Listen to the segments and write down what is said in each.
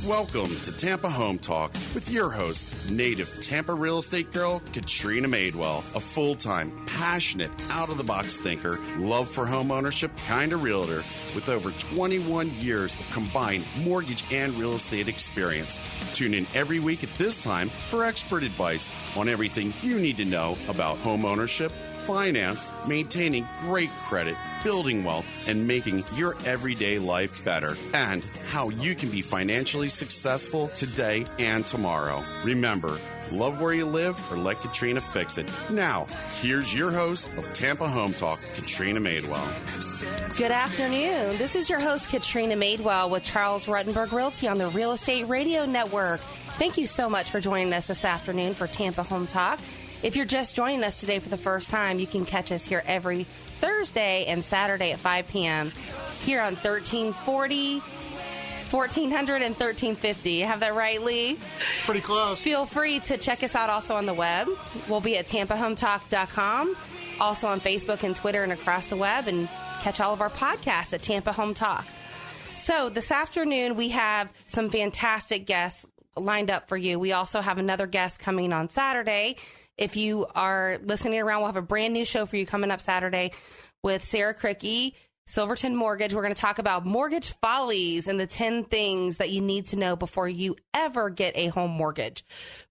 Welcome to Tampa Home Talk with your host, native Tampa real estate girl, Katrina Madewell, a full-time, passionate, out-of-the-box thinker, love for home ownership kind of realtor with over 21 years of combined mortgage and real estate experience. Tune in every week at this time for expert advice on everything you need to know about home ownership, finance, maintaining great credit, building wealth, and making your everyday life better, and how you can be financially successful today and tomorrow. Remember, love where you live or let Katrina fix it. Now, here's your host of Tampa Home Talk, Katrina Madewell. Good afternoon. This is your host, Katrina Madewell, with Charles Ruttenberg Realty on the Real Estate Radio Network. Thank you so much for joining us this afternoon for Tampa Home Talk. If you're just joining us today for the first time, you can catch us here every Thursday and Saturday at 5 p.m. here on 1340, 1400, and 1350. Have that right, Lee? Pretty close. Feel free to check us out also on the web. We'll be at tampahometalk.com, also on Facebook and Twitter and across the web, and catch all of our podcasts at Tampa Home Talk. So this afternoon, we have some fantastic guests lined up for you. We also have another guest coming on Saturday. If you are listening around, we'll have a brand new show for you coming up Saturday with Sarah Cricky, Silverton Mortgage. We're going to talk about mortgage follies and the 10 things that you need to know before you ever get a home mortgage.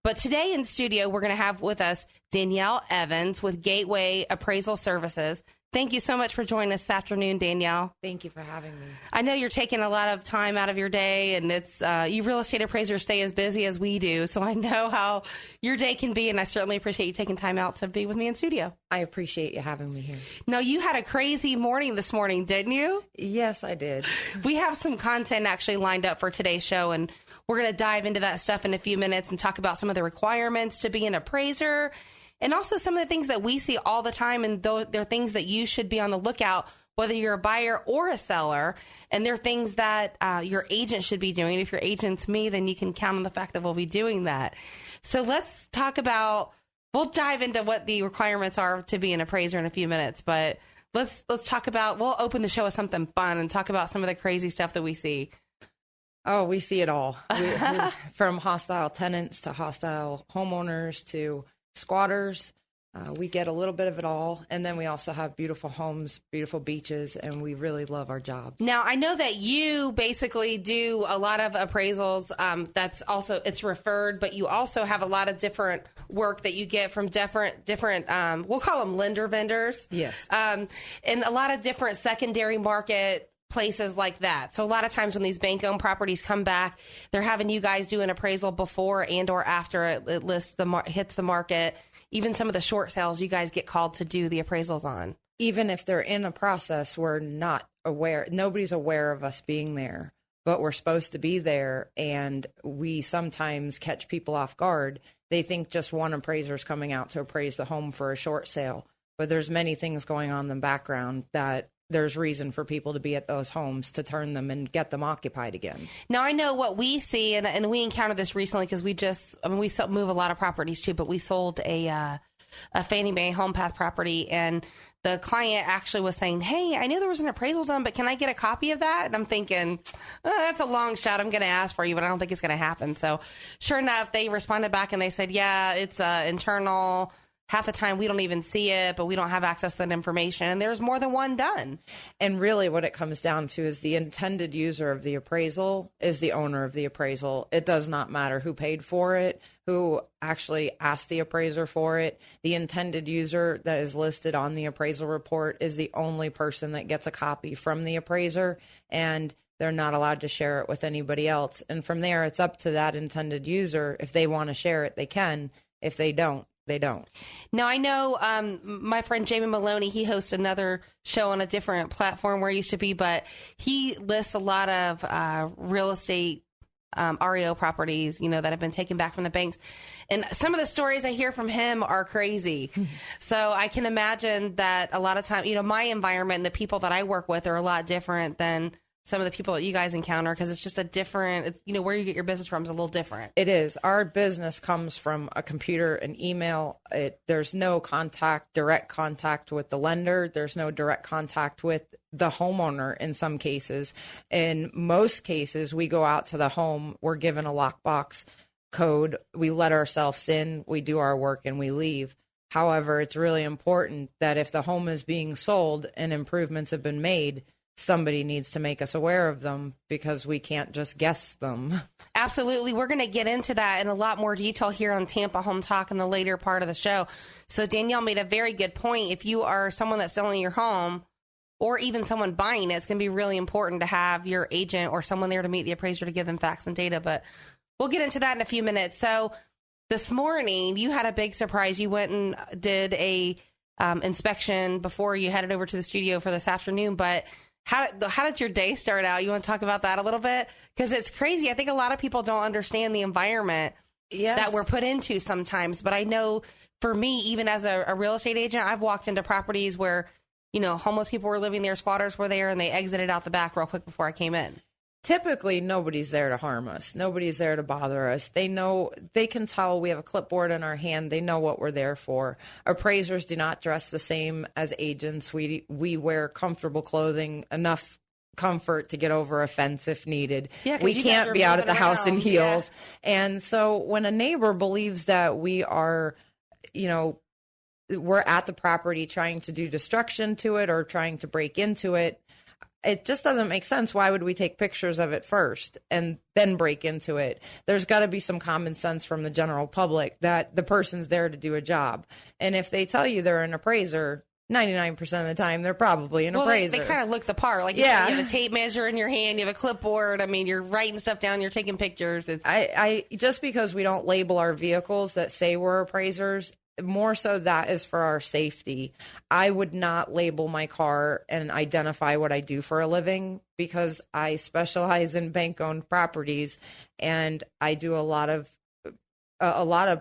But today in studio, we're going to have with us Danielle Evans with Gateway Appraisal Services. Thank you so much for joining us this afternoon, Danielle. Thank you for having me. I know you're taking a lot of time out of your day, and it's you real estate appraisers stay as busy as we do, so I know how your day can be, and I certainly appreciate you taking time out to be with me in studio. I appreciate you having me here. Now, you had a crazy morning this morning, didn't you? Yes, I did. We have some content actually lined up for today's show, and we're going to dive into that stuff in a few minutes and talk about some of the requirements to be an appraiser, and also some of the things that we see all the time, and they're things that you should be on the lookout, whether you're a buyer or a seller, and they're things that your agent should be doing. If your agent's me, then you can count on the fact that we'll be doing that. So let's talk about, we'll dive into what the requirements are to be an appraiser in a few minutes, but let's talk about, we'll open the show with something fun and talk about some of the crazy stuff that we see. Oh, we see it all. From hostile tenants to hostile homeowners to squatters. We get a little bit of it all. And then we also have beautiful homes, beautiful beaches, and we really love our jobs. Now, I know that you basically do a lot of appraisals. That's also, it's referred, but you also have a lot of different work that you get from different we'll call them lender vendors. Yes. And a lot of different secondary market places like that. So a lot of times when these bank-owned properties come back, they're having you guys do an appraisal before and or after it hits the market. Even some of the short sales, you guys get called to do the appraisals on. Even if they're in a process, we're not aware. Nobody's aware of us being there, but we're supposed to be there. And we sometimes catch people off guard. They think just one appraiser is coming out to appraise the home for a short sale, but there's many things going on in the background that there's reason for people to be at those homes to turn them and get them occupied again. Now, I know what we see, and we encountered this recently because we move a lot of properties too, but we sold a Fannie Mae Home Path property, and the client actually was saying, hey, I knew there was an appraisal done, but can I get a copy of that? And I'm thinking, that's a long shot. I'm going to ask for you, but I don't think it's going to happen. So sure enough, they responded back and they said, yeah, it's internal. Half the time we don't even see it, but we don't have access to that information. And there's more than one done. And really what it comes down to is the intended user of the appraisal is the owner of the appraisal. It does not matter who paid for it, who actually asked the appraiser for it. The intended user that is listed on the appraisal report is the only person that gets a copy from the appraiser, and they're not allowed to share it with anybody else. And from there, it's up to that intended user. If they want to share it, they can. If they don't, they don't. Now, I know my friend Jamie Maloney, he hosts another show on a different platform where he used to be, but he lists a lot of real estate REO properties, that have been taken back from the banks. And some of the stories I hear from him are crazy. So I can imagine that a lot of time, my environment and the people that I work with are a lot different than some of the people that you guys encounter, because it's just a different, where you get your business from is a little different. It is. Our business comes from a computer, an email. There's no direct contact with the lender. There's no direct contact with the homeowner in some cases. In most cases, we go out to the home, we're given a lockbox code, we let ourselves in, we do our work, and we leave. However, it's really important that if the home is being sold and improvements have been made, somebody needs to make us aware of them, because we can't just guess them. Absolutely. We're going to get into that in a lot more detail here on Tampa Home Talk in the later part of the show. So Danielle made a very good point. If you are someone that's selling your home, or even someone buying it, it's going to be really important to have your agent or someone there to meet the appraiser to give them facts and data. But we'll get into that in a few minutes. So this morning, you had a big surprise. You went and did a inspection before you headed over to the studio for this afternoon. But how did your day start out? You want to talk about that a little bit? Because it's crazy. I think a lot of people don't understand the environment that we're put into sometimes. But I know for me, even as a real estate agent, I've walked into properties where, you know, homeless people were living there, squatters were there, and they exited out the back real quick before I came in. Typically, nobody's there to harm us. Nobody's there to bother us. They know, they can tell we have a clipboard in our hand. They know what we're there for. Appraisers do not dress the same as agents. We wear comfortable clothing, enough comfort to get over a fence if needed. Yeah, we can't be out at the house in heels. Yeah. And so when a neighbor believes that we are, you know, we're at the property trying to do destruction to it or trying to break into it, it just doesn't make sense. Why would we take pictures of it first and then break into it? There's got to be some common sense from the general public that the person's there to do a job. And if they tell you they're an appraiser, 99% of the time, they're probably an appraiser. They kind of look the part. Like, you have a tape measure in your hand, you have a clipboard. I mean, you're writing stuff down, you're taking pictures. I just because we don't label our vehicles that say we're appraisers, more so that is for our safety. I would not label my car and identify what I do for a living, because I specialize in bank-owned properties, and I do a lot of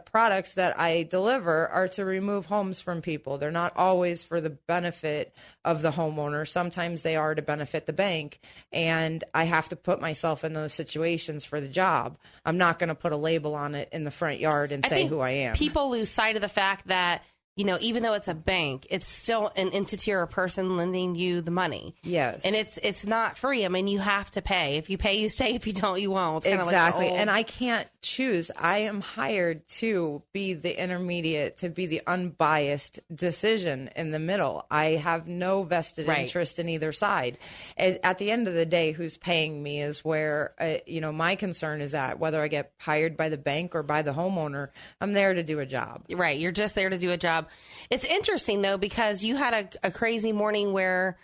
products that I deliver are to remove homes from people. They're not always for the benefit of the homeowner. Sometimes they are to benefit the bank, and I have to put myself in those situations for the job. I'm not going to put a label on it in the front yard and say who I am. People lose sight of the fact that, you know, even though it's a bank, it's still an entity or a person lending you the money. Yes. And it's not free. I mean, you have to pay. If you pay, you stay. If you don't, you won't. It's exactly. Like and I can't choose. I am hired to be the intermediate, to be the unbiased decision in the middle. I have no vested interest in either side. At the end of the day, who's paying me is where, my concern is at. Whether I get hired by the bank or by the homeowner, I'm there to do a job. Right. You're just there to do a job. It's interesting, though, because you had a crazy morning where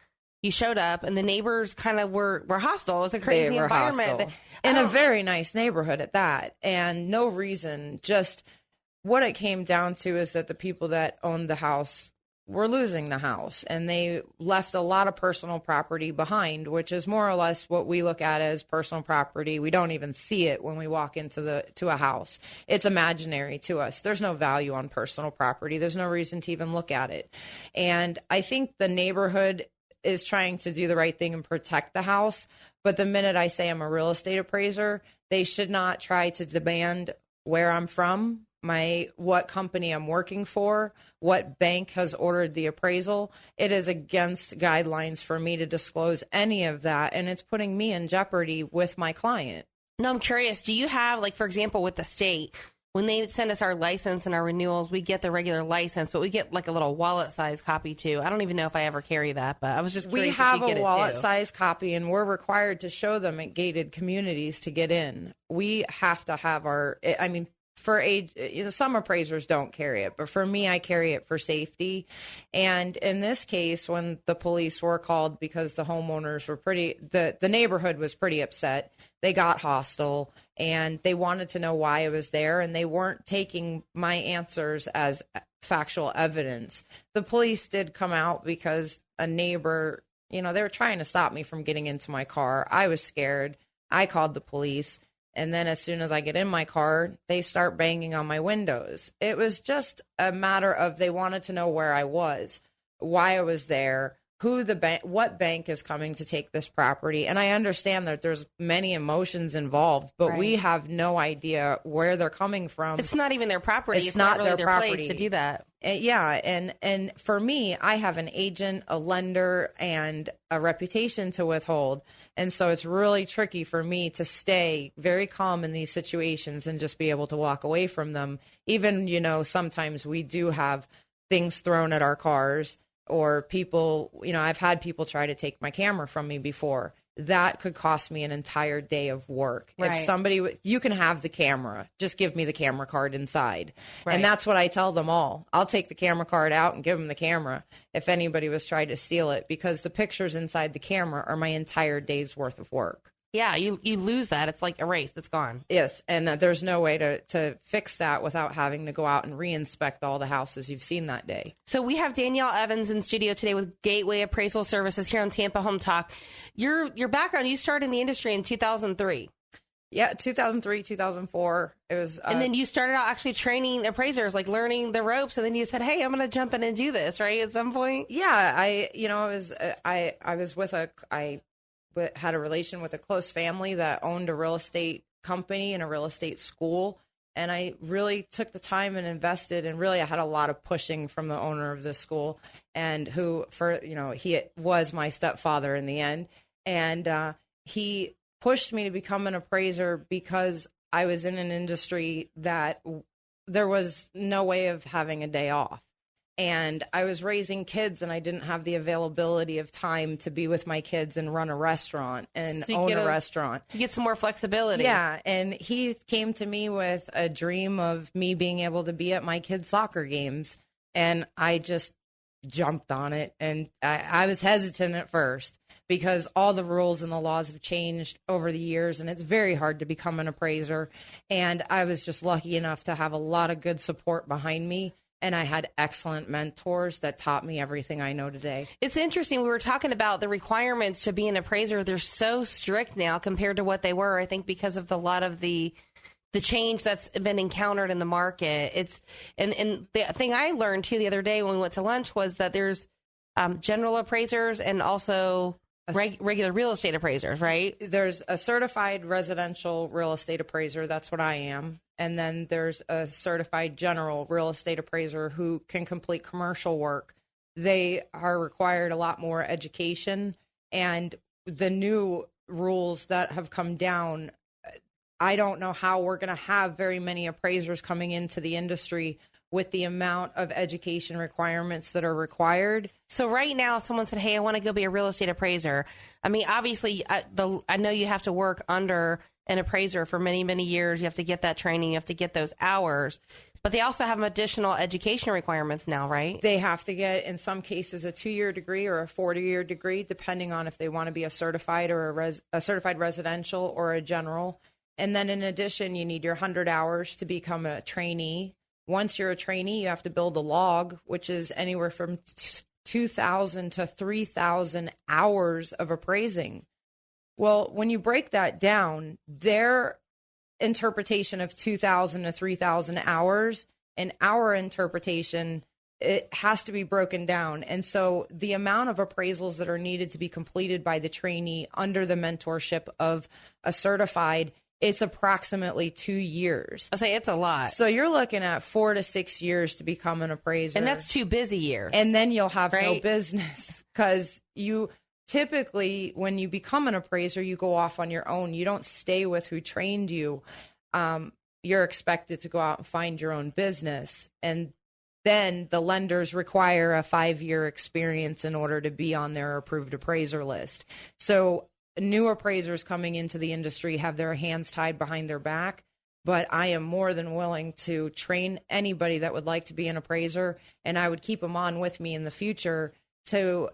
you showed up and the neighbors kind of were hostile. It was a crazy environment. In a very nice neighborhood at that. And no reason, just what it came down to is that the people that owned the house were losing the house, and they left a lot of personal property behind, which is more or less what we look at as personal property. We don't even see it when we walk into a house. It's imaginary to us. There's no value on personal property. There's no reason to even look at it. And I think the neighborhood is trying to do the right thing and protect the house. But the minute I say I'm a real estate appraiser, they should not try to demand where I'm from, what company I'm working for, what bank has ordered the appraisal. It is against guidelines for me to disclose any of that, and it's putting me in jeopardy with my client. No, I'm curious. Do you have, like, for example, with the state, when they send us our license and our renewals, we get the regular license, but we get like a little wallet-sized copy too. I don't even know if I ever carry that, but I was just curious. We have a wallet-sized copy, and we're required to show them at gated communities to get in. We have to have for age, some appraisers don't carry it, but for me, I carry it for safety. And in this case, when the police were called because the homeowners were the neighborhood was pretty upset, they got hostile and they wanted to know why I was there, and they weren't taking my answers as factual evidence. The police did come out because a neighbor, they were trying to stop me from getting into my car. I was scared. I called the police. And then as soon as I get in my car, they start banging on my windows. It was just a matter of they wanted to know where I was, why I was there, what bank is coming to take this property. And I understand that there's many emotions involved, but we have no idea where they're coming from. It's not even their property. It's not really their place to do that. Yeah, and for me, I have an agent, a lender, and a reputation to withhold. And so it's really tricky for me to stay very calm in these situations and just be able to walk away from them. Even, sometimes we do have things thrown at our cars, or people, I've had people try to take my camera from me before. That could cost me an entire day of work. Right. If somebody, you can have the camera, just give me the camera card inside. Right. And that's what I tell them all. I'll take the camera card out and give them the camera if anybody was trying to steal it, because the pictures inside the camera are my entire day's worth of work. Yeah, you lose that. It's like erased. It's gone. Yes, and there's no way to fix that without having to go out and re-inspect all the houses you've seen that day. So we have Danielle Evans in studio today with Gateway Appraisal Services here on Tampa Home Talk. Your background, you started in the industry in 2003. Yeah, 2003, 2004. It was, and then you started out actually training appraisers, like learning the ropes, and then you said, "Hey, I'm going to jump in and do this," right? At some point. Yeah, I had a relation with a close family that owned a real estate company and a real estate school. And I really took the time and invested, and really I had a lot of pushing from the owner of this school, and he was my stepfather in the end. And he pushed me to become an appraiser because I was in an industry that there was no way of having a day off. And I was raising kids, and I didn't have the availability of time to be with my kids and run a restaurant and own a restaurant. You get some more flexibility. Yeah. And he came to me with a dream of me being able to be at my kids' soccer games. And I just jumped on it. And I was hesitant at first because all the rules and the laws have changed over the years, and it's very hard to become an appraiser. And I was just lucky enough to have a lot of good support behind me. And I had excellent mentors that taught me everything I know today. It's interesting. We were talking about the requirements to be an appraiser. They're so strict now compared to what they were, I think, because of a lot of the change that's been encountered in the market. And the thing I learned, too, the other day when we went to lunch was that there's general appraisers and also regular real estate appraisers, right? There's a certified residential real estate appraiser. That's what I am. And then there's a certified general real estate appraiser who can complete commercial work. They are required a lot more education. And the new rules that have come down, I don't know how we're going to have very many appraisers coming into the industry with the amount of education requirements that are required. So right now, if someone said, "Hey, I want to go be a real estate appraiser," I mean, obviously, I know you have to work under an appraiser for many, many years. You have to get that training. You have to get those hours. But they also have additional education requirements now, right? They have to get, in some cases, a 2-year degree or a 4-year degree, depending on if they want to be a certified or a certified residential or a general. And then in addition, you need your 100 hours to become a trainee. Once you're a trainee, you have to build a log, which is anywhere from 2,000 to 3,000 hours of appraising. Well, when you break that down, their interpretation of 2,000 to 3,000 hours and our interpretation, it has to be broken down. And so the amount of appraisals that are needed to be completed by the trainee under the mentorship of a certified, it's approximately 2 years. I'll say it's a lot. So you're looking at 4 to 6 years to become an appraiser. And that's 2 busy years. And then you'll have no business, because you typically, when you become an appraiser, you go off on your own. You don't stay with who trained you. You're expected to go out and find your own business. And then the lenders require a 5-year experience in order to be on their approved appraiser list. So new appraisers coming into the industry have their hands tied behind their back, but I am more than willing to train anybody that would like to be an appraiser, and I would keep them on with me in the future to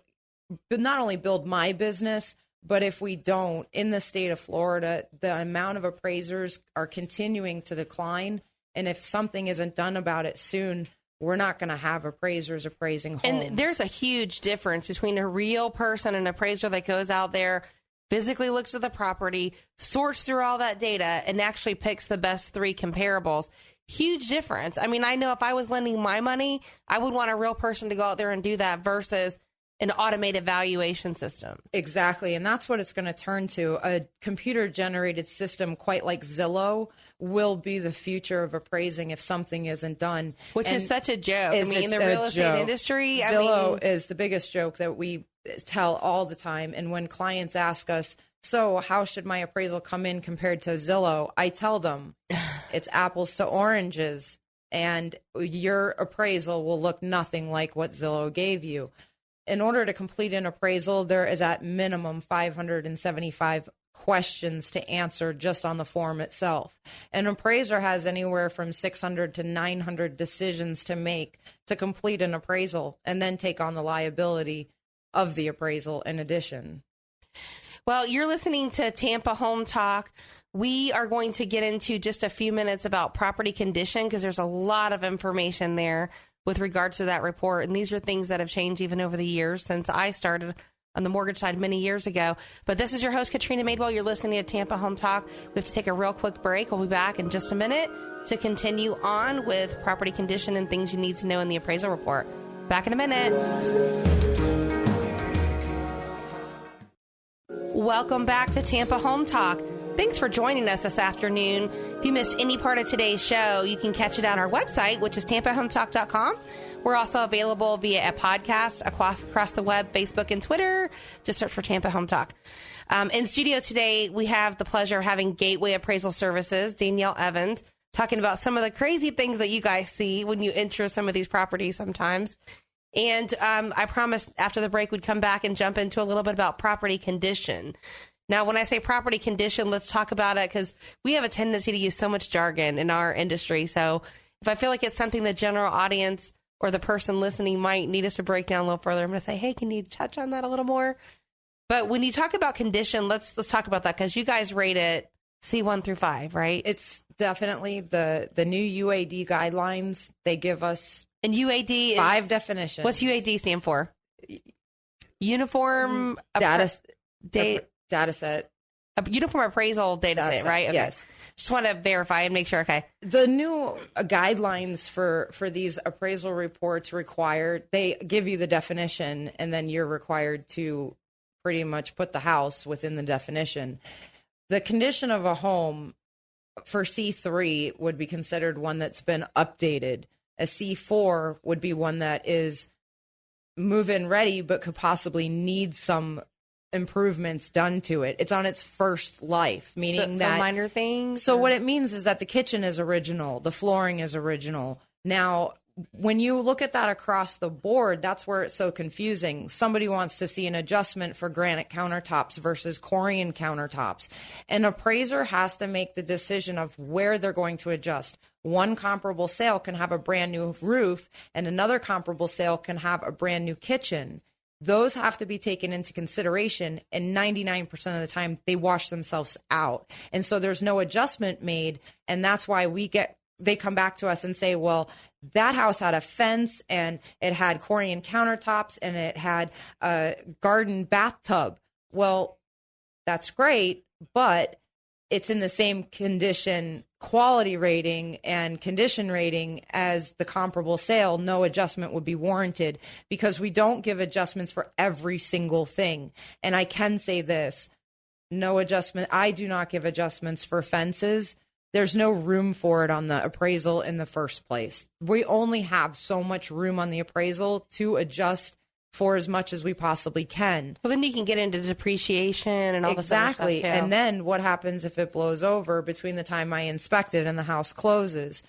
not only build my business, but if we don't, in the state of Florida, the amount of appraisers are continuing to decline, and if something isn't done about it soon, we're not going to have appraisers appraising homes. And there's a huge difference between a real person, an appraiser that goes out there, physically looks at the property, sorts through all that data, and actually picks the best 3 comparables. Huge difference. I mean, I know if I was lending my money, I would want a real person to go out there and do that versus an automated valuation system. Exactly. And that's what it's going to turn to. A computer-generated system, quite like Zillow, will be the future of appraising if something isn't done. Which is such a joke. I mean, in the real estate industry, Zillow is the biggest joke that we tell all the time. And when clients ask us, so how should my appraisal come in compared to Zillow? I tell them it's apples to oranges, and your appraisal will look nothing like what Zillow gave you. In order to complete an appraisal, there is at minimum 575 questions to answer just on the form itself. An appraiser has anywhere from 600 to 900 decisions to make to complete an appraisal and then take on the liability of the appraisal in addition. Well, you're listening to Tampa Home Talk. We are going to get into just a few minutes about property condition because there's a lot of information there with regards to that report. And these are things that have changed even over the years since I started on the mortgage side many years ago. But this is your host, Katrina Madewell. You're listening to Tampa Home Talk. We have to take a real quick break. We'll be back in just a minute to continue on with property condition and things you need to know in the appraisal report. Back in a minute. Welcome back to Tampa Home Talk. Thanks for joining us this afternoon. If you missed any part of today's show, you can catch it on our website, which is tampahometalk.com. We're also available via a podcast across the web, Facebook, and Twitter. Just search for Tampa Home Talk. In studio today, we have the pleasure of having Gateway Appraisal Services, Danielle Evans, talking about some of the crazy things that you guys see when you enter some of these properties sometimes. And I promised after the break we'd come back and jump into a little bit about property condition. Now, when I say property condition, let's talk about it because we have a tendency to use so much jargon in our industry. So if I feel like it's something the general audience or the person listening might need us to break down a little further, I'm going to say, hey, can you touch on that a little more? But when you talk about condition, let's talk about that because you guys rate it C1 through 5, right? It's definitely the new UAD guidelines. They give us and UAD is 5 definitions. What's UAD stand for? Uniform data set. A uniform appraisal data set, right? Okay. Yes. Just want to verify and make sure. Okay. The new guidelines for these appraisal reports they give you the definition and then you're required to pretty much put the house within the definition. The condition of a home for C3 would be considered one that's been updated. A C4 would be one that is move-in ready, but could possibly need some improvements done to it. It's on its first life, meaning that minor things. So what it means is that the kitchen is original, the flooring is original. Now, when you look at that across the board, that's where it's so confusing. Somebody wants to see an adjustment for granite countertops versus Corian countertops. An appraiser has to make the decision of where they're going to adjust. One comparable sale can have a brand new roof and another comparable sale can have a brand new kitchen. Those have to be taken into consideration, and 99% of the time they wash themselves out. And so there's no adjustment made, and that's why they come back to us and say, well, that house had a fence and it had Corian countertops and it had a garden bathtub. Well, that's great, but it's in the same condition, quality rating and condition rating as the comparable sale. No adjustment would be warranted because we don't give adjustments for every single thing. And I can say this, no adjustment. I do not give adjustments for fences. There's no room for it on the appraisal in the first place. We only have so much room on the appraisal to adjust for as much as we possibly can. Well, then you can get into depreciation and all this other stuff too. Exactly. And then what happens if it blows over between the time I inspect it and the house closes?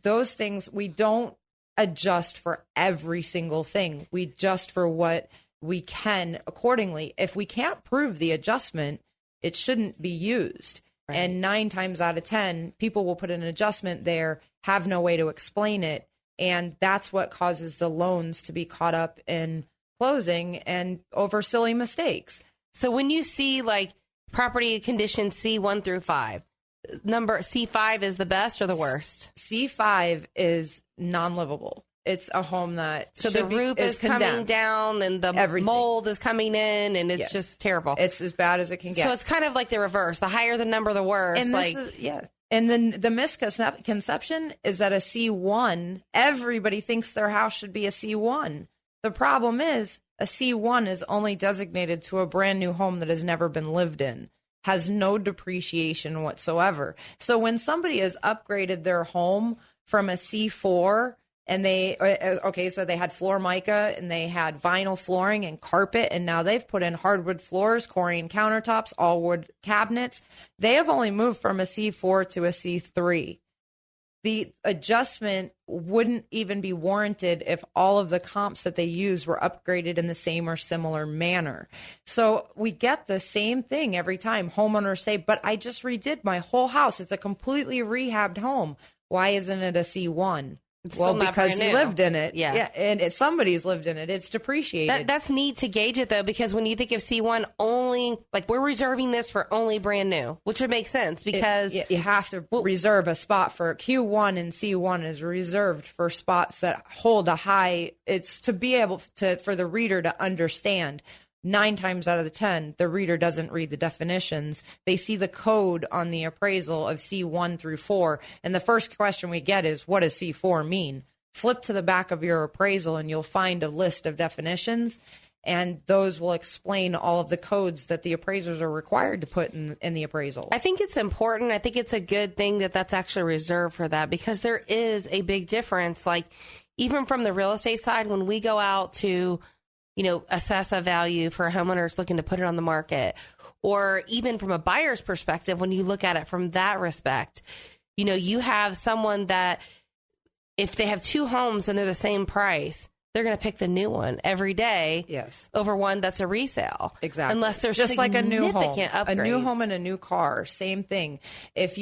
Those things, we don't adjust for every single thing. We adjust for what we can accordingly. If we can't prove the adjustment, it shouldn't be used. Right. And 9 times out of 10, people will put an adjustment there, have no way to explain it. And that's what causes the loans to be caught up in closing and over silly mistakes. So when you see like property condition C1 through 5, number C5 is the best or the worst? C5 is non-livable. It's a home that so the roof is coming down and the mold is coming in and it's just terrible. It's as bad as it can get. So it's kind of like the reverse. The higher the number, the worse. And And then the misconception is that a C1, everybody thinks their house should be a C1. The problem is a C1 is only designated to a brand new home that has never been lived in, has no depreciation whatsoever. So when somebody has upgraded their home from a C4 and so they had floor mica and they had vinyl flooring and carpet, and now they've put in hardwood floors, corian countertops, all wood cabinets. They have only moved from a C4 to a C3. The adjustment wouldn't even be warranted if all of the comps that they use were upgraded in the same or similar manner. So we get the same thing every time. Homeowners say, but I just redid my whole house. It's a completely rehabbed home. Why isn't it a C1? Well, because you lived in it. Yeah. And somebody's lived in it. It's depreciated. That's neat to gauge it, though, because when you think of C1 only, like we're reserving this for only brand new, which would make sense because you have to reserve a spot for Q1, and C1 is reserved for spots that hold a high. It's to be able to, for the reader to understand. 9 times out of the 10, the reader doesn't read the definitions. They see the code on the appraisal of C1 through 4. And the first question we get is, what does C4 mean? Flip to the back of your appraisal and you'll find a list of definitions. And those will explain all of the codes that the appraisers are required to put in the appraisal. I think it's important. I think it's a good thing that that's actually reserved for that, because there is a big difference. Like even from the real estate side, when we go out to assess a value for homeowners looking to put it on the market, or even from a buyer's perspective, when you look at it from that respect, you have someone that if they have 2 homes and they're the same price, they're going to pick the new one every day. Yes. Over one that's a resale. Exactly. Unless there's just like a new home, upgrades. a new home and a new car, same thing. If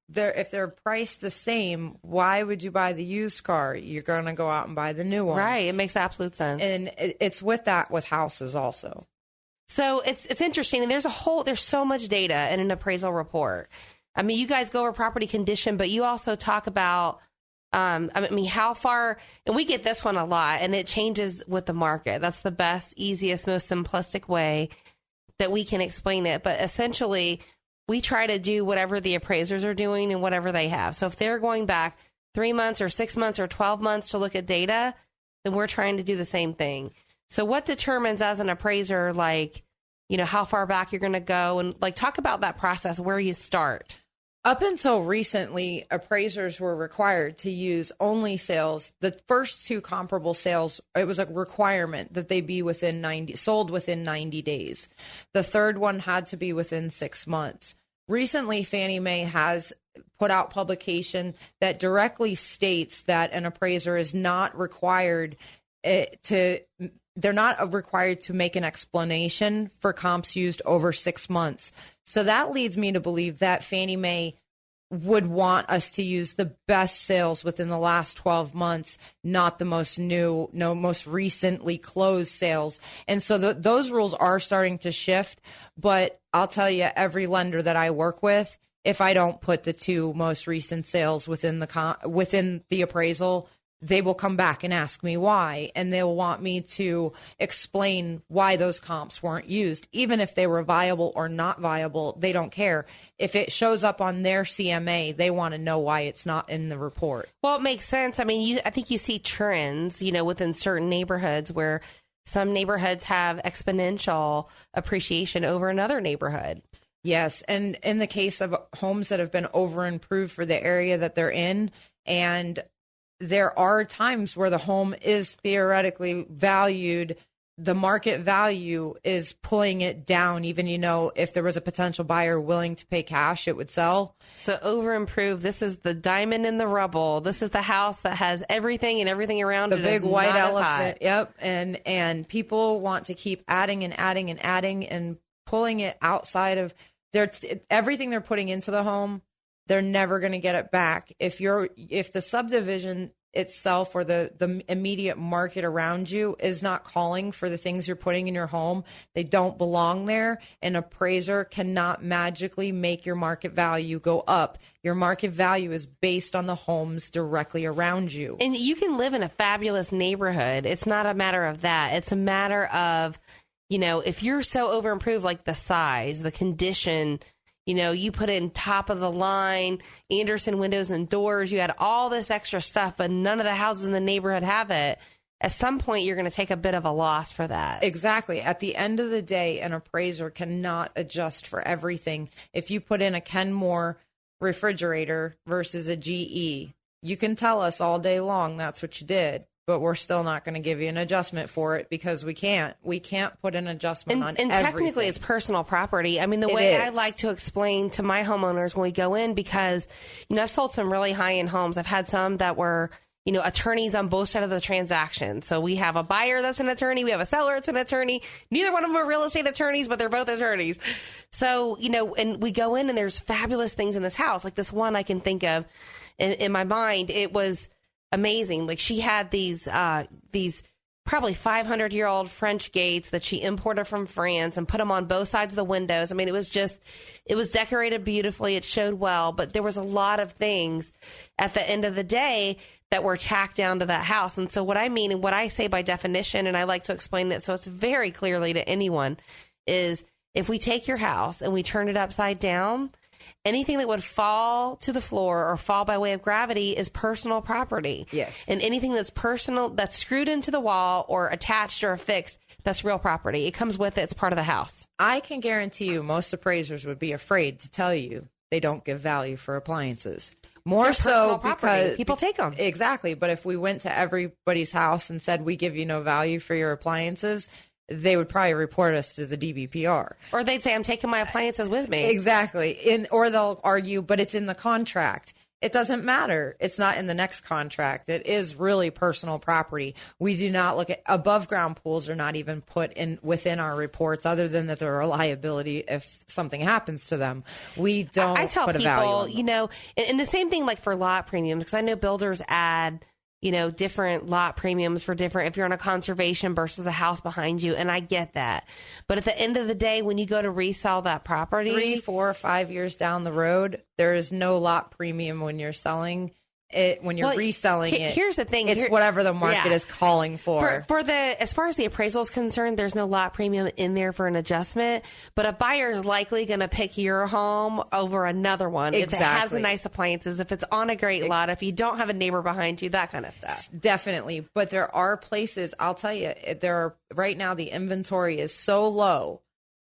they're priced the same, why would you buy the used car? You're going to go out and buy the new one. Right. It makes absolute sense. And it's with houses also. So it's interesting. And there's so much data in an appraisal report. I mean, you guys go over property condition, but you also talk about how far, and we get this one a lot, and it changes with the market. That's the best, easiest, most simplistic way that we can explain it. But essentially, we try to do whatever the appraisers are doing and whatever they have. So if they're going back 3 months or 6 months or 12 months to look at data, then we're trying to do the same thing. So what determines as an appraiser, how far back you're going to go, and talk about that process, where you start? Up until recently, appraisers were required to use only sales. The first 2 comparable sales, it was a requirement that they be sold within 90 days. The third one had to be within 6 months. Recently, Fannie Mae has put out publication that directly states that an appraiser is not required they're not required to make an explanation for comps used over 6 months. So that leads me to believe that Fannie Mae would want us to use the best sales within the last 12 months, not the most recently closed sales. And so those rules are starting to shift. But I'll tell you, every lender that I work with, if I don't put the 2 most recent sales within the appraisal, they will come back and ask me why, and they'll want me to explain why those comps weren't used. Even if they were viable or not viable, they don't care. If it shows up on their CMA, they want to know why it's not in the report. Well, it makes sense. I mean, I think you see trends, within certain neighborhoods where some neighborhoods have exponential appreciation over another neighborhood. Yes, and in the case of homes that have been over improved for the area that they're in, and there are times where the home is theoretically valued, the market value is pulling it down. Even, if there was a potential buyer willing to pay cash, it would sell. So over improved, this is the diamond in the rubble. This is the house that has everything, and everything around it. The big white elephant. Yep. And people want to keep adding and adding and adding and pulling it outside of everything they're putting into the home. They're never going to get it back. If the subdivision itself or the immediate market around you is not calling for the things you're putting in your home, they don't belong there. An appraiser cannot magically make your market value go up. Your market value is based on the homes directly around you. And you can live in a fabulous neighborhood. It's not a matter of that. It's a matter of, if you're so over improved, like the size, the condition, you put in top of the line, Anderson windows and doors. You had all this extra stuff, but none of the houses in the neighborhood have it. at some point you're going to take a bit of a loss for that. Exactly. At the end of the day, an appraiser cannot adjust for everything. If you put in a Kenmore refrigerator versus a GE, you can tell us all day long that's what you did, but we're still not going to give you an adjustment for it because we can't put an adjustment on and everything. Technically it's personal property. I mean, the way I like to explain to my homeowners when we go in, because, I've sold some really high-end homes. I've had some that were, attorneys on both sides of the transaction. So we have a buyer that's an attorney. We have a seller that's an attorney. Neither one of them are real estate attorneys, but they're both attorneys. So, and we go in and there's fabulous things in this house. Like this one I can think of in my mind, it was amazing. Like she had these probably 500-year-old French gates that she imported from France and put them on both sides of the windows. I mean, it was decorated beautifully. It showed well, but there was a lot of things at the end of the day that were tacked down to that house. And so what I mean, and what I say by definition, and I like to explain it so it's very clearly to anyone, is if we take your house and we turn it upside down, anything that would fall to the floor or fall by way of gravity is personal property. Yes. And anything that's personal, that's screwed into the wall or attached or affixed, that's real property. It comes with it. It's part of the house. I can guarantee you most appraisers would be afraid to tell you they don't give value for appliances. More so because people take them. Exactly. But if we went to everybody's house and said, we give you no value for your appliances, they would probably report us to the DBPR. Or they'd say, I'm taking my appliances with me. Exactly. Or they'll argue, but it's in the contract. It doesn't matter. It's not in the next contract. It is really personal property. We do not look at above ground pools are not even put in within our reports, other than that they're a liability if something happens to them. We don't I tell put people, a value on them. And the same thing like for lot premiums, because I know builders add different lot premiums for different, if you're on a conservation versus the house behind you. And I get that. But at the end of the day, when you go to resell that property 3, 4, 5 years down the road, there is no lot premium when you're selling it, when you're reselling it. Here's the thing. It's whatever the market is calling for. As far as the appraisal is concerned, there's no lot premium in there for an adjustment, but a buyer is likely going to pick your home over another one. Exactly. If it has the nice appliances, if it's on a great lot, if you don't have a neighbor behind you, that kind of stuff. Definitely. But there are places, I'll tell you, right now the inventory is so low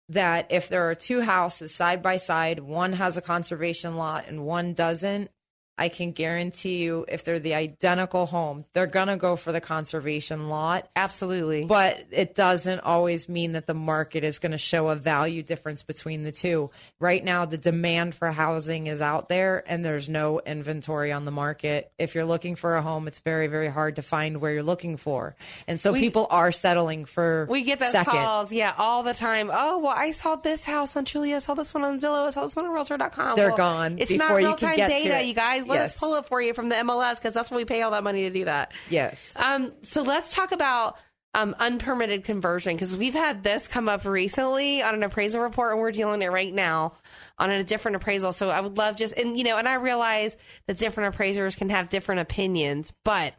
that if there are two houses side by side, one has a conservation lot and one doesn't, I can guarantee you if they're the identical home, they're going to go for the conservation lot. Absolutely. But it doesn't always mean that the market is going to show a value difference between the two. Right now, the demand for housing is out there and there's no inventory on the market. If you're looking for a home, it's very, very hard to find where you're looking for. And so people are settling for We get those calls, all the time. Oh, well, I saw this house on Julia. I saw this one on Zillow. I saw this one on Realtor.com. They're gone. It's before not you can real-time get data, to it. you guys. Let us pull it for you from the MLS because that's what we pay all that money to do that. Yes. So let's talk about unpermitted conversion, because we've had this come up recently on an appraisal report, and we're dealing it right now on a different appraisal. So I would love and I realize that different appraisers can have different opinions, but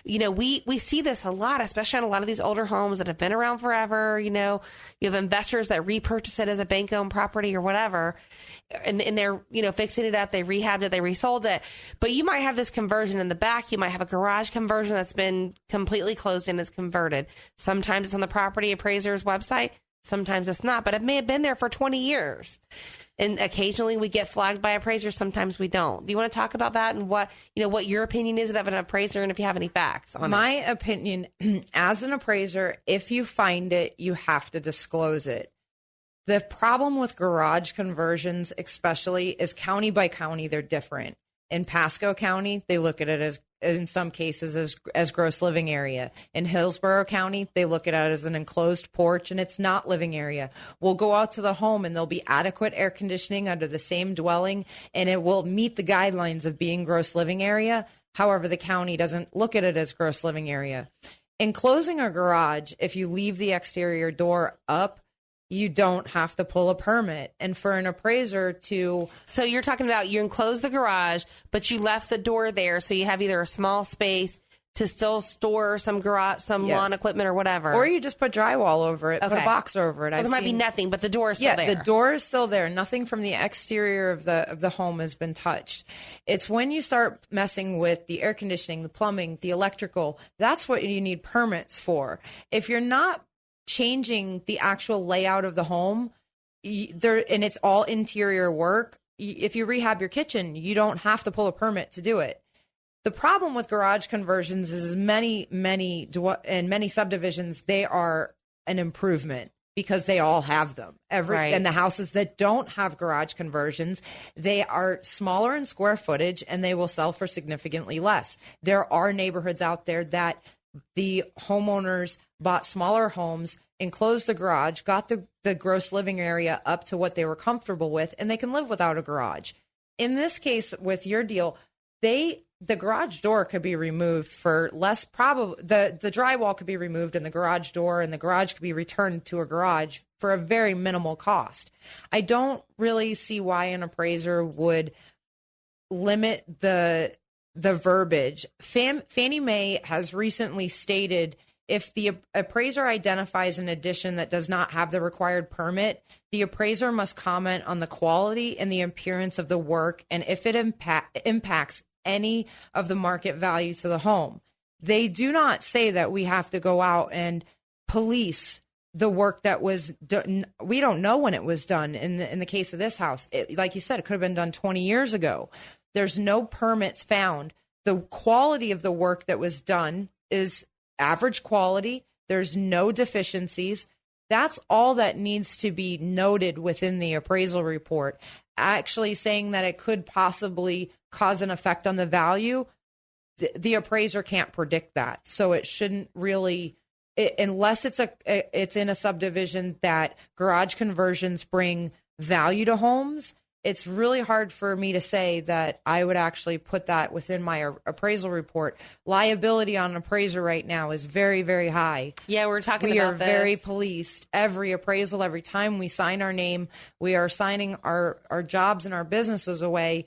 we see this a lot, especially on a lot of these older homes that have been around forever. You have investors that repurchase it as a bank-owned property or whatever, and they're fixing it up, they rehabbed it, they resold it. But you might have this conversion in the back. You might have a garage conversion that's been completely closed and is converted. Sometimes it's on the property appraiser's website, sometimes it's not, but it may have been there for 20 years. And occasionally we get flagged by appraisers, sometimes we don't. Do you want to talk about that and what your opinion is of an appraiser, and if you have any facts on it? My opinion, as an appraiser, if you find it, you have to disclose it. The problem with garage conversions, especially, is county by county, they're different. In Pasco County, they look at it as, in some cases, as gross living area. In Hillsborough County, they look at it as an enclosed porch, and it's not living area. We'll go out to the home, and there'll be adequate air conditioning under the same dwelling, and it will meet the guidelines of being gross living area. However, the county doesn't look at it as gross living area. Enclosing a garage, if you leave the exterior door up, you don't have to pull a permit. And for an appraiser to... So you're talking about you enclosed the garage, but you left the door there, so you have either a small space to still store some garage, some lawn equipment or whatever. Or you just put drywall over it, put a box over it. Or there might be nothing, but the door is still there. Yeah, the door is still there. Nothing from the exterior of the home has been touched. It's when you start messing with the air conditioning, the plumbing, the electrical, that's what you need permits for. If you're not changing the actual layout of the home, and it's all interior work, if you rehab your kitchen, you don't have to pull a permit to do it. The problem with garage conversions is many subdivisions, they are an improvement because they all have them. And the houses that don't have garage conversions, they are smaller in square footage and they will sell for significantly less. There are neighborhoods out there that the homeowners bought smaller homes, enclosed the garage, got the gross living area up to what they were comfortable with, and they can live without a garage. In this case, with your deal, the garage door could be removed for less probable. The drywall could be removed and the garage door and the garage could be returned to a garage for a very minimal cost. I don't really see why an appraiser would limit the verbiage. Fannie Mae has recently stated if the appraiser identifies an addition that does not have the required permit, the appraiser must comment on the quality and the appearance of the work and if it impacts any of the market value to the home. They do not say that we have to go out and police the work that was done. We don't know when it was done. In the case of this house, like you said, it could have been done 20 years ago. There's no permits found. The quality of the work that was done is average quality. There's no deficiencies. That's all that needs to be noted within the appraisal report. Actually saying that it could possibly cause an effect on the value, the appraiser can't predict that. So it shouldn't really, unless it's in a subdivision that garage conversions bring value to homes, it's really hard for me to say that I would actually put that within my appraisal report. Liability on an appraiser right now is very, very high. Yeah, we're talking about this. We are very policed. Every appraisal, every time we sign our name, we are signing our jobs and our businesses away.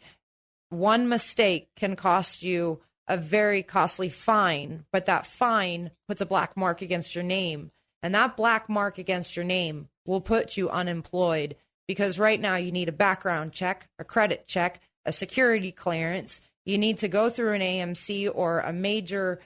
One mistake can cost you a very costly fine, but that fine puts a black mark against your name. And that black mark against your name will put you unemployed. Because right now you need a background check, a credit check, a security clearance. You need to go through an AMC or a major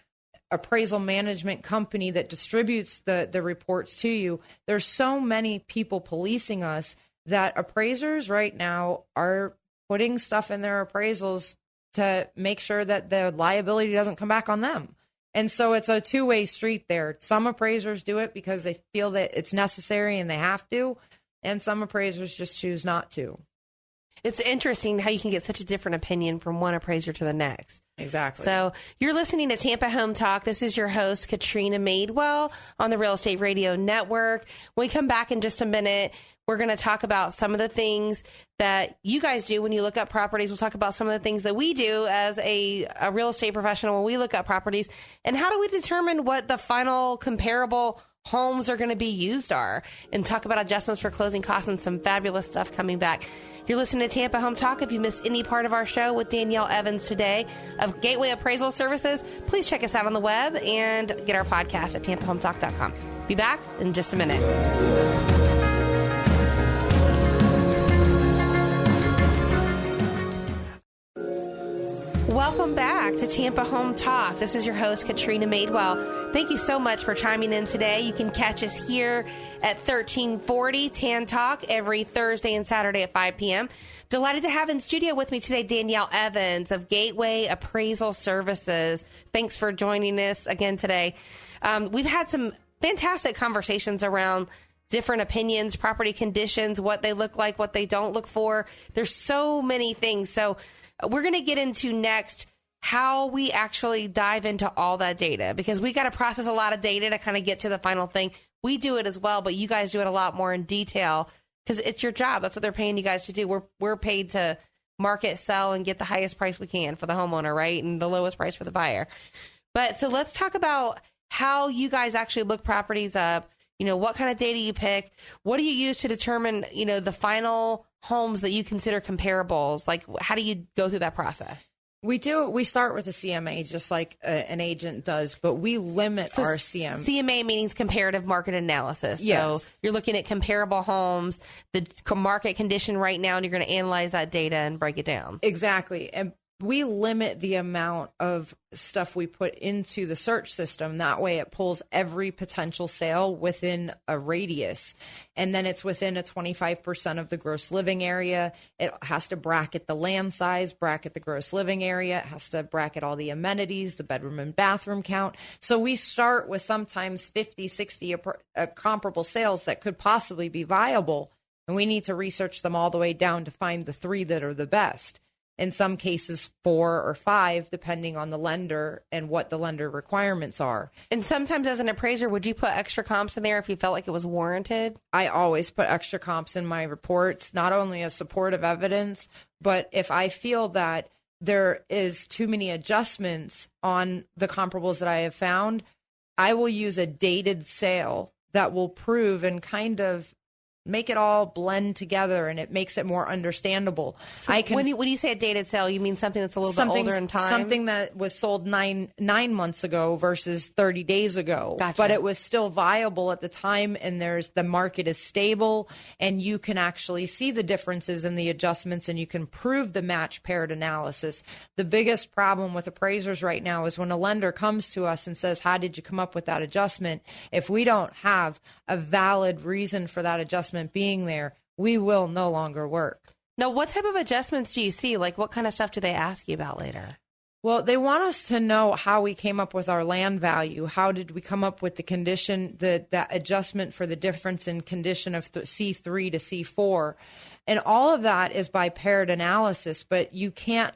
appraisal management company that distributes the reports to you. There's so many people policing us that appraisers right now are putting stuff in their appraisals to make sure that the liability doesn't come back on them. And so it's a two-way street there. Some appraisers do it because they feel that it's necessary and they have to. And some appraisers just choose not to. It's interesting how you can get such a different opinion from one appraiser to the next. Exactly. So you're listening to Tampa Home Talk. This is your host, Katrina Madewell, on the Real Estate Radio Network. When we come back in just a minute, we're going to talk about some of the things that you guys do when you look up properties. We'll talk about some of the things that we do as a real estate professional when we look up properties. And how do we determine what the final comparable homes are going to be used are, and talk about adjustments for closing costs and some fabulous stuff coming back. You're listening to Tampa Home Talk. If you missed any part of our show with Danielle Evans today of Gateway Appraisal Services, please check us out on the web and get our podcast at tampahometalk.com. Be back in just a minute. Welcome back to Tampa Home Talk. This is your host, Katrina Madewell. Thank you so much for chiming in today. You can catch us here at 1340 Tan Talk every Thursday and Saturday at 5 p.m. Delighted to have in studio with me today Danielle Evans of Gateway Appraisal Services. Thanks for joining us again today. We've had some fantastic conversations around different opinions, property conditions, what they look like, what they don't look for. There's so many things. So we're going to get into next how we actually dive into all that data, because we got to process a lot of data to kind of get to the final thing. We do it as well, but you guys do it a lot more in detail because it's your job. That's what they're paying you guys to do. We're paid to market, sell, and get the highest price we can for the homeowner, right? And the lowest price for the buyer. But so let's talk about how you guys actually look properties up. You know, what kind of data you pick? What do you use to determine, you know, the final homes that you consider comparables? Like, how do you go through that process? We do. We start with a CMA just like an agent does, but we limit our CMA means comparative market analysis. Yes. So you're looking at comparable homes, the market condition right now, and you're going to analyze that data and break it down. Exactly. And we limit the amount of stuff we put into the search system. That way it pulls every potential sale within a radius. And then it's within a 25% of the gross living area. It has to bracket the land size, bracket the gross living area. It has to bracket all the amenities, the bedroom and bathroom count. So we start with sometimes 50, 60 comparable sales that could possibly be viable. And we need to research them all the way down to find the 3 that are the best. In some cases, 4 or 5, depending on the lender and what the lender requirements are. And sometimes as an appraiser, would you put extra comps in there if you felt like it was warranted? I always put extra comps in my reports, not only as supportive evidence, but if I feel that there is too many adjustments on the comparables that I have found, I will use a dated sale that will prove and kind of make it all blend together, and it makes it more understandable. So when you say a dated sale, you mean something that's a little bit older in time? Something that was sold nine months ago versus 30 days ago. Gotcha. But it was still viable at the time, and the market is stable, and you can actually see the differences in the adjustments, and you can prove the match paired analysis. The biggest problem with appraisers right now is when a lender comes to us and says, how did you come up with that adjustment? If we don't have a valid reason for that adjustment being there, we will no longer work. Now, what type of adjustments do you see? Like, what kind of stuff do they ask you about later? Well, they want us to know how we came up with our land value. How did we come up with the condition, that adjustment for the difference in condition of C3 to C4? And all of that is by paired analysis, but you can't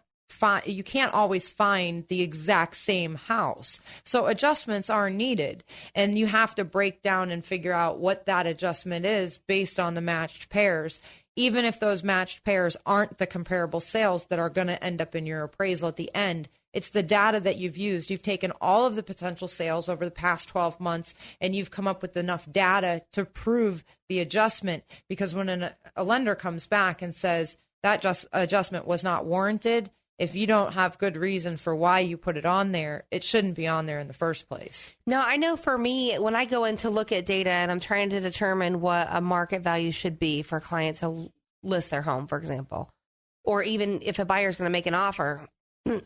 always find the exact same house. So adjustments are needed, and you have to break down and figure out what that adjustment is based on the matched pairs. Even if those matched pairs aren't the comparable sales that are going to end up in your appraisal at the end, it's the data that you've used. You've taken all of the potential sales over the past 12 months, and you've come up with enough data to prove the adjustment. Because when a lender comes back and says that adjustment was not warranted, if you don't have good reason for why you put it on there, it shouldn't be on there in the first place. Now, I know for me, when I go in to look at data and I'm trying to determine what a market value should be for a client to list their home, for example, or even if a buyer is going to make an offer,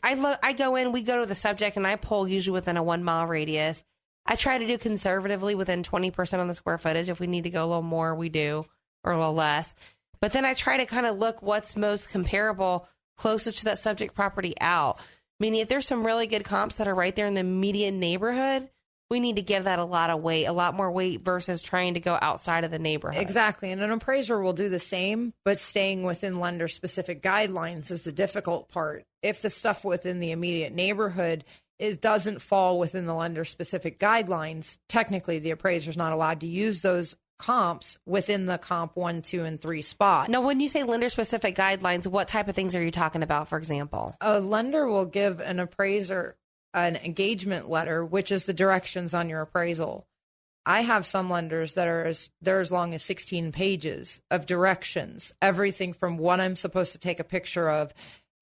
I go in, we go to the subject, and I pull usually within a 1 mile radius. I try to do conservatively within 20% on the square footage. If we need to go a little more, we do, or a little less. But then I try to kind of look what's most comparable closest to that subject property out. Meaning if there's some really good comps that are right there in the median neighborhood, we need to give that a lot more weight versus trying to go outside of the neighborhood. Exactly. And an appraiser will do the same, but staying within lender specific guidelines is the difficult part. If the stuff within the immediate neighborhood doesn't fall within the lender specific guidelines, technically the appraiser is not allowed to use those comps within the comp 1, 2, and 3 spot. Now, when you say lender-specific guidelines, what type of things are you talking about, for example? A lender will give an appraiser an engagement letter, which is the directions on your appraisal. I have some lenders that they're as long as 16 pages of directions, everything from what I'm supposed to take a picture of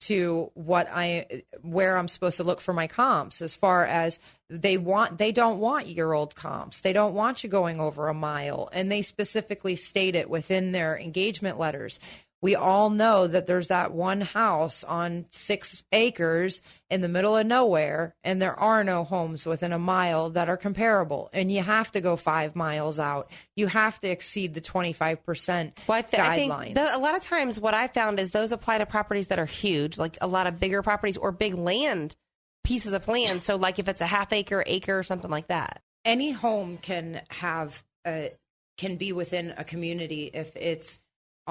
to where I'm supposed to look for my comps, as far as they don't want year-old comps. They don't want you going over a mile, and they specifically state it within their engagement letters. We all know that there's that one house on 6 acres in the middle of nowhere, and there are no homes within a mile that are comparable. And you have to go 5 miles out. You have to exceed the 25% guidelines. I think a lot of times what I found is those apply to properties that are huge, like a lot of bigger properties or big pieces of land. So like if it's a half acre, or something like that. Any home can be within a community if it's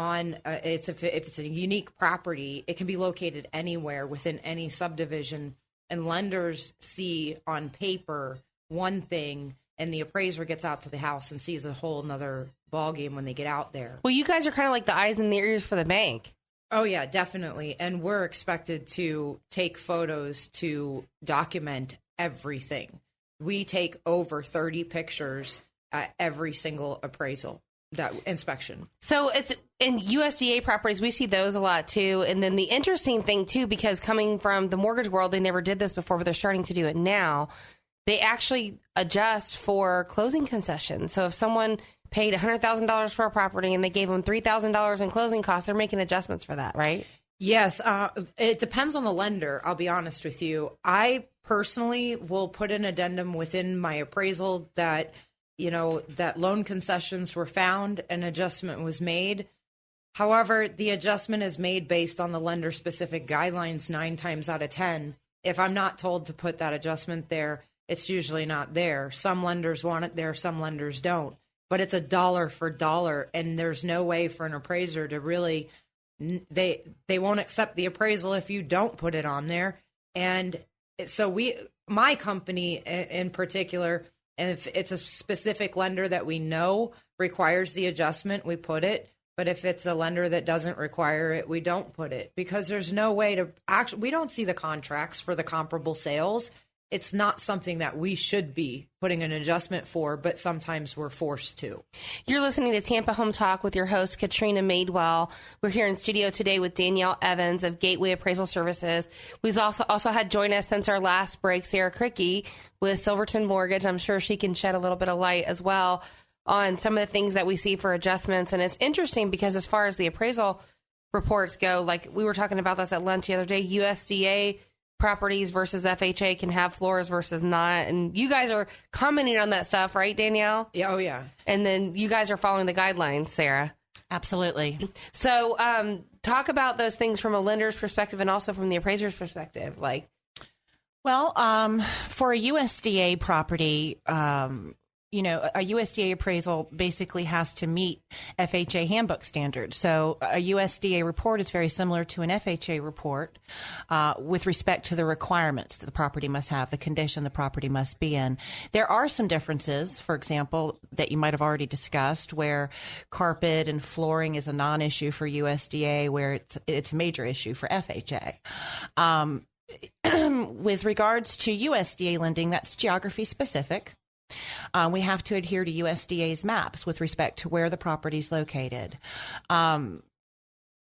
if it's a unique property. It can be located anywhere within any subdivision, and lenders see on paper one thing, and the appraiser gets out to the house and sees a whole nother ballgame when they get out there. Well, you guys are kind of like the eyes and the ears for the bank. Oh, yeah, definitely. And we're expected to take photos to document everything. We take over 30 pictures at every single appraisal. that inspection. So it's in USDA properties, we see those a lot too. And then the interesting thing too, because coming from the mortgage world, they never did this before, but they're starting to do it now. They actually adjust for closing concessions. So if someone paid $100,000 for a property and they gave them $3,000 in closing costs, they're making adjustments for that, right? Yes. It depends on the lender. I'll be honest with you. I personally will put an addendum within my appraisal that, that loan concessions were found, an adjustment was made. However, the adjustment is made based on the lender specific guidelines 9 times out of 10. If I'm not told to put that adjustment there, it's usually not there. Some lenders want it there, some lenders don't. But it's a dollar for dollar, and there's no way for an appraiser to really, they won't accept the appraisal if you don't put it on there. And so my company in particular, and if it's a specific lender that we know requires the adjustment, we put it. But if it's a lender that doesn't require it, we don't put it, because there's no way to actually, we don't see the contracts for the comparable sales. It's not something that we should be putting an adjustment for, but sometimes we're forced to. You're listening to Tampa Home Talk with your host, Katrina Madewell. We're here in studio today with Danielle Evans of Gateway Appraisal Services. We've also had join us since our last break, Sarah Cricky with Silverton Mortgage. I'm sure she can shed a little bit of light as well on some of the things that we see for adjustments. And it's interesting because as far as the appraisal reports go, like we were talking about this at lunch the other day, USDA properties versus FHA can have floors versus not. And you guys are commenting on that stuff, right, Danielle? Yeah. Oh, yeah. And then you guys are following the guidelines, Sarah. Absolutely. So talk about those things from a lender's perspective and also from the appraiser's perspective. Well, for a USDA property, a USDA appraisal basically has to meet FHA handbook standards. So a USDA report is very similar to an FHA report with respect to the requirements that the property must have, the condition the property must be in. There are some differences, for example, that you might have already discussed, where carpet and flooring is a non-issue for USDA, where it's a major issue for FHA. With regards to USDA lending, that's geography specific. We have to adhere to USDA's maps with respect to where the property is located.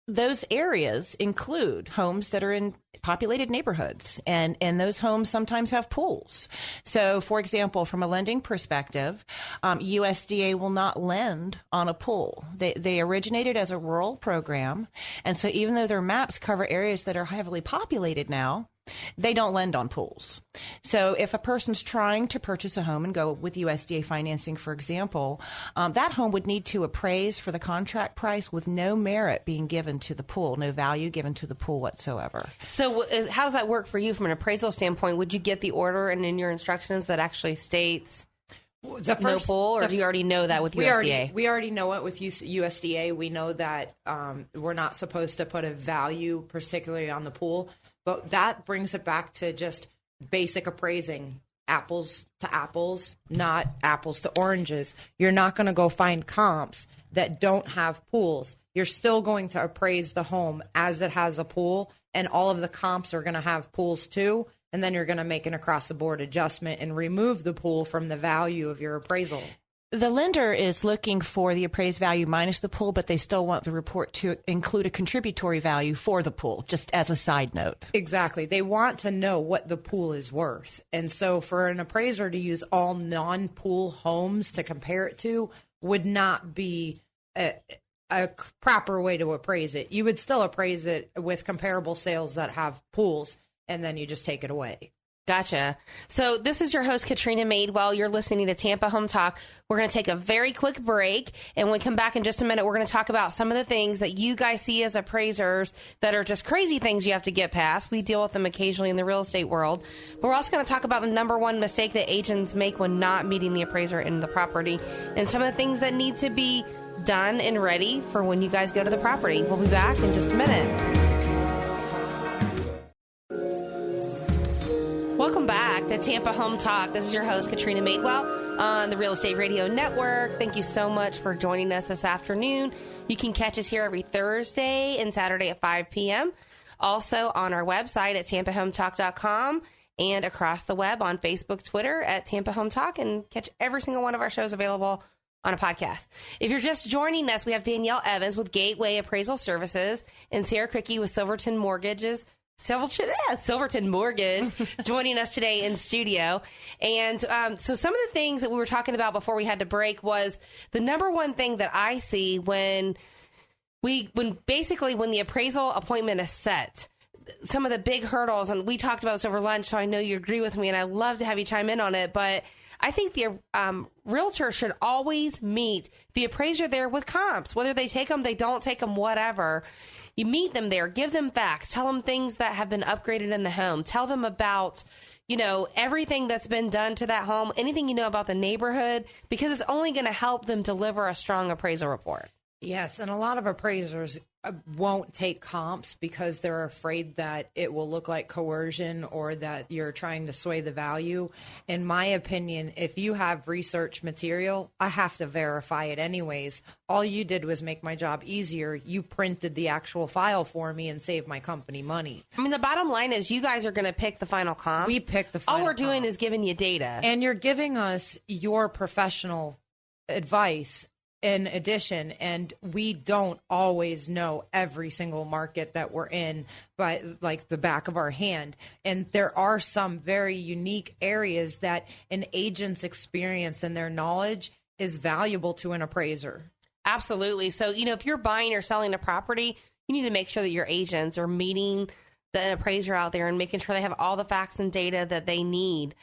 Those areas include homes that are in populated neighborhoods, and those homes sometimes have pools. So, for example, from a lending perspective, USDA will not lend on a pool. They originated as a rural program, and so even though their maps cover areas that are heavily populated now, they don't lend on pools. So if a person's trying to purchase a home and go with USDA financing, for example, that home would need to appraise for the contract price with no merit being given to the pool, no value given to the pool whatsoever. So how does that work for you from an appraisal standpoint? Would you get the order and in your instructions that actually states no pool, or do you already know that with USDA? We already know it with USDA. We know that we're not supposed to put a value particularly on the pool. But that brings it back to just basic appraising, apples to apples, not apples to oranges. You're not going to go find comps that don't have pools. You're still going to appraise the home as it has a pool, and all of the comps are going to have pools too. And then you're going to make an across-the-board adjustment and remove the pool from the value of your appraisal. The lender is looking for the appraised value minus the pool, but they still want the report to include a contributory value for the pool, just as a side note. Exactly. They want to know what the pool is worth. And so for an appraiser to use all non-pool homes to compare it to would not be a proper way to appraise it. You would still appraise it with comparable sales that have pools, and then you just take it away. Gotcha. So this is your host, Katrina Madewell. You're listening to Tampa Home Talk. We're going to take a very quick break. And when we come back in just a minute, we're going to talk about some of the things that you guys see as appraisers that are just crazy things you have to get past. We deal with them occasionally in the real estate world. But we're also going to talk about the number one mistake that agents make when not meeting the appraiser in the property and some of the things that need to be done and ready for when you guys go to the property. We'll be back in just a minute. Welcome back to Tampa Home Talk. This is your host, Katrina Madewell, on the Real Estate Radio Network. Thank you so much for joining us this afternoon. You can catch us here every Thursday and Saturday at 5 p.m. Also on our website at tampahometalk.com and across the web on Facebook, Twitter at Tampa Home Talk, and catch every single one of our shows available on a podcast. If you're just joining us, we have Danielle Evans with Gateway Appraisal Services and Sarah Cricky with Silverton Mortgage joining us today in studio. And so some of the things that we were talking about before we had to break was the number one thing that I see when the appraisal appointment is set, some of the big hurdles, and we talked about this over lunch, so I know you agree with me, and I'd love to have you chime in on it, but I think the realtor should always meet the appraiser there with comps, whether they take them, they don't take them, whatever. You meet them there, give them facts, tell them things that have been upgraded in the home, tell them about, everything that's been done to that home, anything you know about the neighborhood, because it's only going to help them deliver a strong appraisal report. Yes, and a lot of appraisers won't take comps because they're afraid that it will look like coercion or that you're trying to sway the value. In my opinion, if you have research material, I have to verify it anyways. All you did was make my job easier. You printed the actual file for me and saved my company money. I mean, the bottom line is you guys are going to pick the final comps. We pick the final All we're doing comp. is giving you data. And you're giving us your professional advice in addition, and we don't always know every single market that we're in by like the back of our hand. And there are some very unique areas that an agent's experience and their knowledge is valuable to an appraiser. Absolutely. So, if you're buying or selling a property, you need to make sure that your agents are meeting the appraiser out there and making sure they have all the facts and data that they need.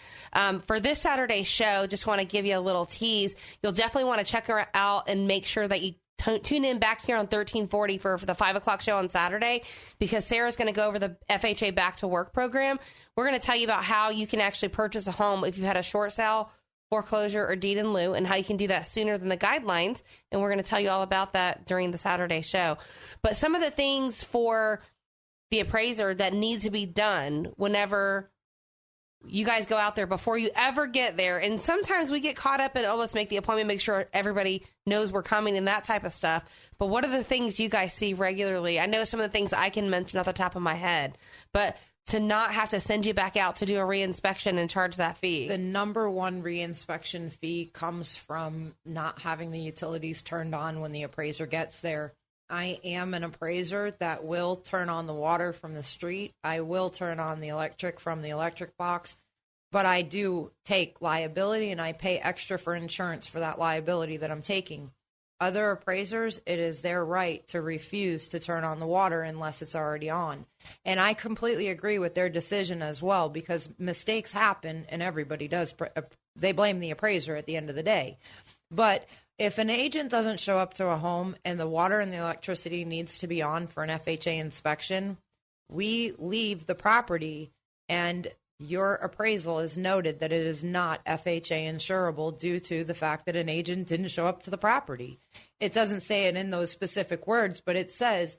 For this Saturday's show, just want to give you a little tease. You'll definitely want to check her out and make sure that you tune in back here on 1340 for the 5 o'clock show on Saturday, because Sarah's going to go over the FHA Back to Work program. We're going to tell you about how you can actually purchase a home if you had a short sale, foreclosure, or deed in lieu, and how you can do that sooner than the guidelines. And we're going to tell you all about that during the Saturday show. But some of the things for the appraiser that needs to be done whenever you guys go out there before you ever get there. And sometimes we get caught up in, let's make the appointment, make sure everybody knows we're coming and that type of stuff. But what are the things you guys see regularly? I know some of the things I can mention off the top of my head, but to not have to send you back out to do a reinspection and charge that fee. The number one reinspection fee comes from not having the utilities turned on when the appraiser gets there. I am an appraiser that will turn on the water from the street. I will turn on the electric from the electric box, but I do take liability and I pay extra for insurance for that liability that I'm taking. Other appraisers, it is their right to refuse to turn on the water unless it's already on. And I completely agree with their decision as well, because mistakes happen and everybody does. They blame the appraiser at the end of the day. But if an agent doesn't show up to a home and the water and the electricity needs to be on for an FHA inspection, we leave the property and your appraisal is noted that it is not FHA insurable due to the fact that an agent didn't show up to the property. It doesn't say it in those specific words, but it says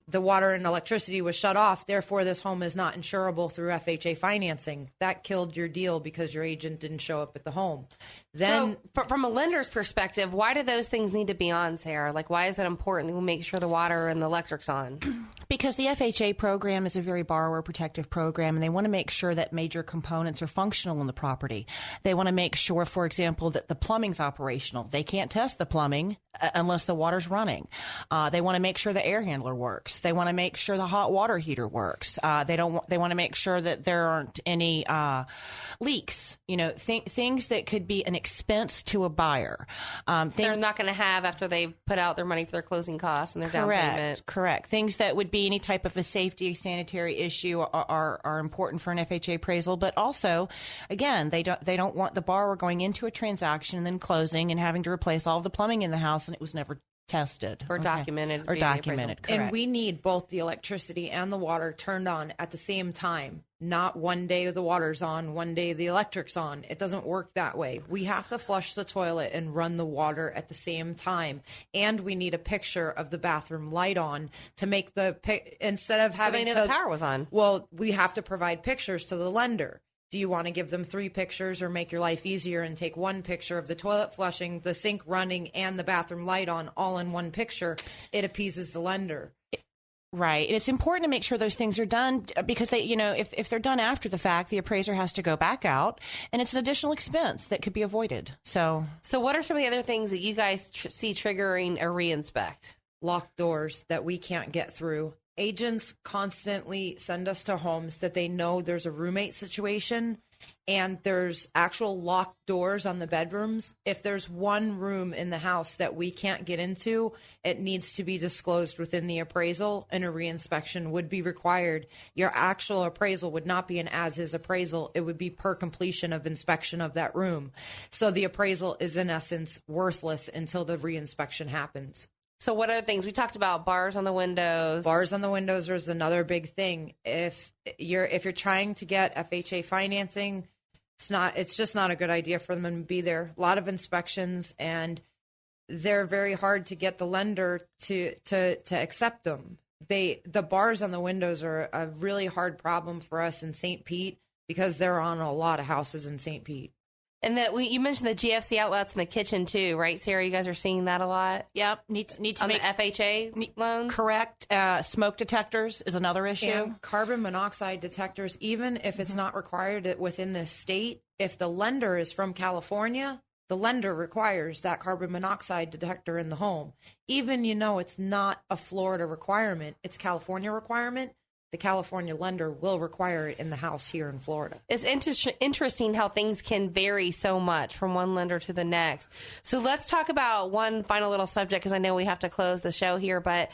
the water and electricity was shut off, therefore this home is not insurable through FHA financing. That killed your deal because your agent didn't show up at the home. Then, so from a lender's perspective, why do those things need to be on, Sarah? Like, why is it important that we make sure the water and the electric's on? Because the FHA program is a very borrower protective program, and they want to make sure that major components are functional in the property. They want to make sure, for example, that the plumbing's operational. They can't test the plumbing unless the water's running. They want to make sure the air handler works. They want to make sure the hot water heater works. They want to make sure that there aren't any leaks. Things that could be an expense to a buyer. They're not going to have after they've put out their money for their closing costs and their down payment. Correct. Things that would be any type of a safety, sanitary issue are important for an FHA appraisal. But also, again, they don't want the borrower going into a transaction and then closing and having to replace all of the plumbing in the house and it was never tested or documented. Correct. And we need both the electricity and the water turned on at the same time. Not one day the water's on, one day the electric's on. It doesn't work that way. We have to flush the toilet and run the water at the same time. And we need a picture of the bathroom light on to make instead of having the power was on. Well, we have to provide pictures to the lender. Do you want to give them 3 pictures or make your life easier and take one picture of the toilet flushing, the sink running, and the bathroom light on all in one picture? It appeases the lender. Right. And it's important to make sure those things are done because they, if they're done after the fact, the appraiser has to go back out and it's an additional expense that could be avoided. So what are some of the other things that you guys see triggering a reinspect? Locked doors that we can't get through. Agents constantly send us to homes that they know there's a roommate situation and there's actual locked doors on the bedrooms. If there's one room in the house that we can't get into, it needs to be disclosed within the appraisal and a reinspection would be required. Your actual appraisal would not be an as-is appraisal. It would be per completion of inspection of that room. So the appraisal is in essence worthless until the reinspection happens. So what other things? We talked about bars on the windows. Bars on the windows is another big thing. If you're trying to get FHA financing, it's just not a good idea for them to be there. A lot of inspections, and they're very hard to get the lender to accept them. The bars on the windows are a really hard problem for us in St. Pete because they're on a lot of houses in St. Pete. And that you mentioned the GFC outlets in the kitchen too, right, Sarah? You guys are seeing that a lot. Yep, need to on make the FHA loans. Correct. Smoke detectors is another issue. And carbon monoxide detectors, even if it's not required within the state, if the lender is from California, the lender requires that carbon monoxide detector in the home. Even it's not a Florida requirement; it's California requirement. The California lender will require it in the house here in Florida. It's interesting how things can vary so much from one lender to the next. So let's talk about one final little subject because I know we have to close the show here, but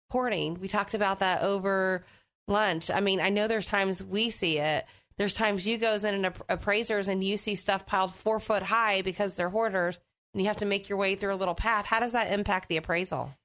hoarding. We talked about that over lunch. I mean, I know there's times we see it. There's times you goes in and appraisers and you see stuff piled 4 foot high because they're hoarders and you have to make your way through a little path. How does that impact the appraisal?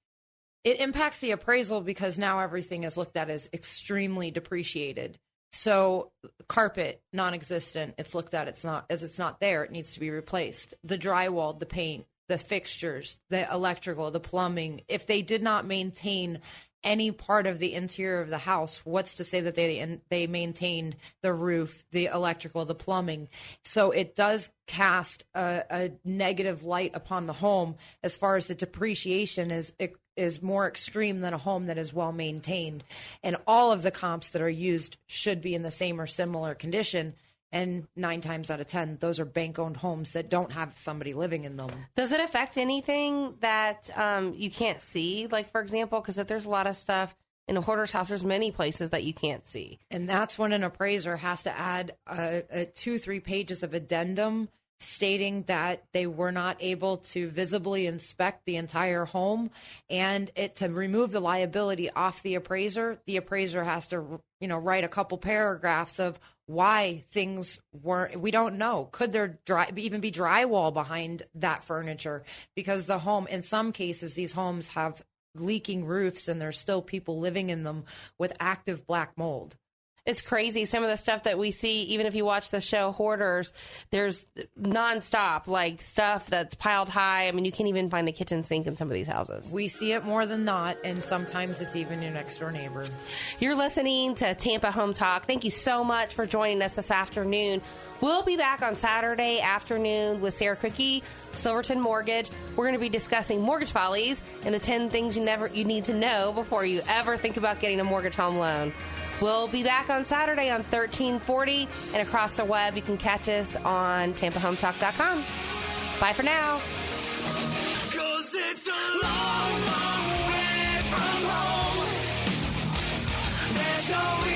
It impacts the appraisal because now everything is looked at as extremely depreciated. So carpet, non-existent. It's looked at it's not there. It needs to be replaced. The drywall, the paint, the fixtures, the electrical, the plumbing. If they did not maintain any part of the interior of the house, what's to say that they maintained the roof, the electrical, the plumbing? So it does cast a negative light upon the home as far as the depreciation is more extreme than a home that is well maintained. And all of the comps that are used should be in the same or similar condition. And 9 times out of 10, those are bank-owned homes that don't have somebody living in them. Does it affect anything that you can't see? Like, for example, because if there's a lot of stuff in a hoarder's house, there's many places that you can't see. And that's when an appraiser has to add 2-3 pages of addendum stating that they were not able to visibly inspect the entire home, and to remove the liability off the appraiser has to, write a couple paragraphs of why things weren't. We don't know. Could there even be drywall behind that furniture? Because the home, in some cases, these homes have leaking roofs and there's still people living in them with active black mold. It's crazy. Some of the stuff that we see, even if you watch the show Hoarders, there's nonstop, like stuff that's piled high. I mean, you can't even find the kitchen sink in some of these houses. We see it more than not, and sometimes it's even your next door neighbor. You're listening to Tampa Home Talk. Thank you so much for joining us this afternoon. We'll be back on Saturday afternoon with Sarah Cookie, Silverton Mortgage. We're going to be discussing mortgage follies and the 10 things you need to know before you ever think about getting a mortgage home loan. We'll be back on Saturday on 1340 and across the web. You can catch us on TampaHometalk.com. Bye for now. 'Cause it's a long, long way from home. There's no